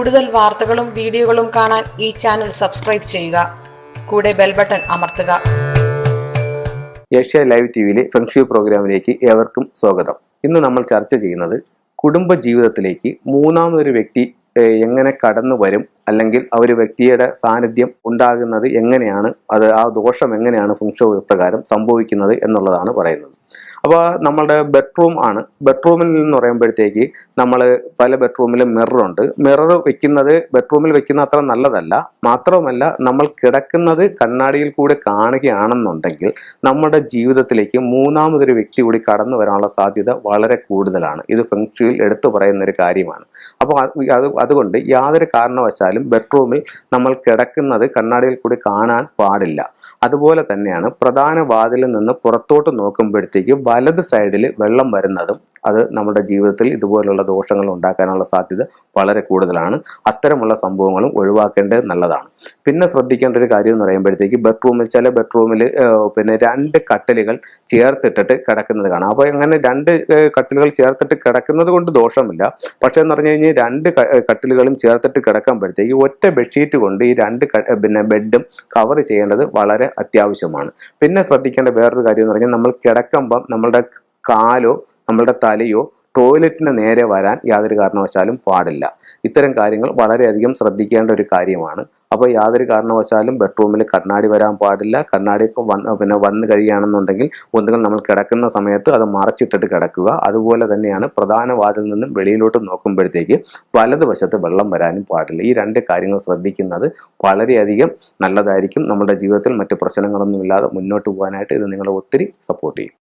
കൂടുതൽ വാർത്തകളും വീഡിയോകളും കാണാൻ ഈ ചാനൽ സബ്സ്ക്രൈബ് ചെയ്യുക. കൂടെ ബെൽ ബട്ടൺ അമർത്തുക. ഏഷ്യ ലൈവ് ടിവിയിലെ ഫെങ്ഷു പ്രോഗ്രാമിലേക്ക് ഏവർക്കും സ്വാഗതം. ഇന്ന് നമ്മൾ ചർച്ച ചെയ്യുന്നത് കുടുംബ ജീവിതത്തിലേക്ക് മൂന്നാമതൊരു വ്യക്തി എങ്ങനെ കടന്നു വരും, അല്ലെങ്കിൽ ആ ഒരു വ്യക്തിയുടെ സാന്നിധ്യം ഉണ്ടാകുന്നത് എങ്ങനെയാണ്, അത് ആ ദോഷം എങ്ങനെയാണ് ഫെങ്ഷു പ്രകാരം സംഭവിക്കുന്നത് എന്നുള്ളതാണ് പറയുന്നത്. അപ്പോൾ നമ്മളുടെ ബെഡ്റൂം ആണ്. ബെഡ്റൂമിൽ നിന്ന് പറയുമ്പോഴത്തേക്ക് നമ്മൾ പല ബെഡ്റൂമിലും മിററുണ്ട്. മിറർ വെക്കുന്നത് ബെഡ്റൂമിൽ വെക്കുന്ന അത്ര നല്ലതല്ല. മാത്രവുമല്ല, നമ്മൾ കിടക്കുന്നത് കണ്ണാടിയിൽ കൂടെ കാണുകയാണെന്നുണ്ടെങ്കിൽ നമ്മുടെ ജീവിതത്തിലേക്ക് മൂന്നാമതൊരു വ്യക്തി കൂടി കടന്നു വരാനുള്ള സാധ്യത വളരെ കൂടുതലാണ്. ഇത് ഫെങ്ഷുയിൽ എടുത്തു പറയുന്ന ഒരു കാര്യമാണ്. അപ്പോൾ അതുകൊണ്ട് യാതൊരു കാരണവശാലും ബെഡ്റൂമിൽ നമ്മൾ കിടക്കുന്നത് കണ്ണാടിയിൽ കൂടി കാണാൻ പാടില്ല. അതുപോലെ തന്നെയാണ് പ്രധാന വാതിലിൽ നിന്ന് പുറത്തോട്ട് നോക്കുമ്പോഴത്തേക്ക് വലത് സൈഡിൽ വെള്ളം വരുന്നതും അത് നമ്മുടെ ജീവിതത്തിൽ ഇതുപോലുള്ള ദോഷങ്ങൾ ഉണ്ടാക്കാനുള്ള സാധ്യത വളരെ കൂടുതലാണ്. അത്തരമുള്ള സംഭവങ്ങളും ഒഴിവാക്കേണ്ടത് നല്ലതാണ്. പിന്നെ ശ്രദ്ധിക്കേണ്ട ഒരു കാര്യം എന്ന് പറയുമ്പോഴത്തേക്ക് ചില ബെഡ്റൂമിൽ രണ്ട് കട്ടിലുകൾ ചേർത്തിട്ടിട്ട് കിടക്കുന്നത് കാണാം. അപ്പോൾ അങ്ങനെ രണ്ട് കട്ടിലുകൾ ചേർത്തിട്ട് കിടക്കുന്നത് കൊണ്ട് ദോഷമില്ല. പക്ഷേ എന്ന് പറഞ്ഞു കഴിഞ്ഞാൽ രണ്ട് കട്ടിലുകളും ചേർത്തിട്ട് കിടക്കുമ്പോഴത്തേക്ക് ഒറ്റ ബെഡ്ഷീറ്റ് കൊണ്ട് ഈ രണ്ട് ബെഡും കവർ ചെയ്യേണ്ടത് വളരെ അത്യാവശ്യമാണ്. പിന്നെ ശ്രദ്ധിക്കേണ്ട വേറൊരു കാര്യം എന്ന് പറഞ്ഞാൽ, നമ്മൾ കിടക്കുമ്പം നമ്മളുടെ കാലോ നമ്മളുടെ തലയോ ടോയ്ലറ്റിന് നേരെ വരാൻ യാതൊരു കാരണവശാലും പാടില്ല. ഇത്തരം കാര്യങ്ങൾ വളരെയധികം ശ്രദ്ധിക്കേണ്ട ഒരു കാര്യമാണ്. അപ്പോൾ യാതൊരു കാരണവശാലും ബെഡ്റൂമിൽ കണ്ണാടി വരാൻ പാടില്ല. കണ്ണാടി വന്നു കഴിയുകയാണെന്നുണ്ടെങ്കിൽ ഒന്നുകിൽ നമ്മൾ കിടക്കുന്ന സമയത്ത് അത് മറച്ചിട്ടിട്ട് കിടക്കുക. അതുപോലെ തന്നെയാണ് പ്രധാന വാതിൽ നിന്നും വെളിയിലോട്ട് നോക്കുമ്പോഴത്തേക്ക് വലതുവശത്ത് വെള്ളം വരാനും പാടില്ല. ഈ രണ്ട് കാര്യങ്ങൾ ശ്രദ്ധിക്കുന്നത് വളരെയധികം നല്ലതായിരിക്കും. നമ്മുടെ ജീവിതത്തിൽ മറ്റു പ്രശ്നങ്ങളൊന്നുമില്ലാതെ മുന്നോട്ട് പോകാനായിട്ട് ഇത് നിങ്ങളെ ഒത്തിരി സപ്പോർട്ട് ചെയ്യും.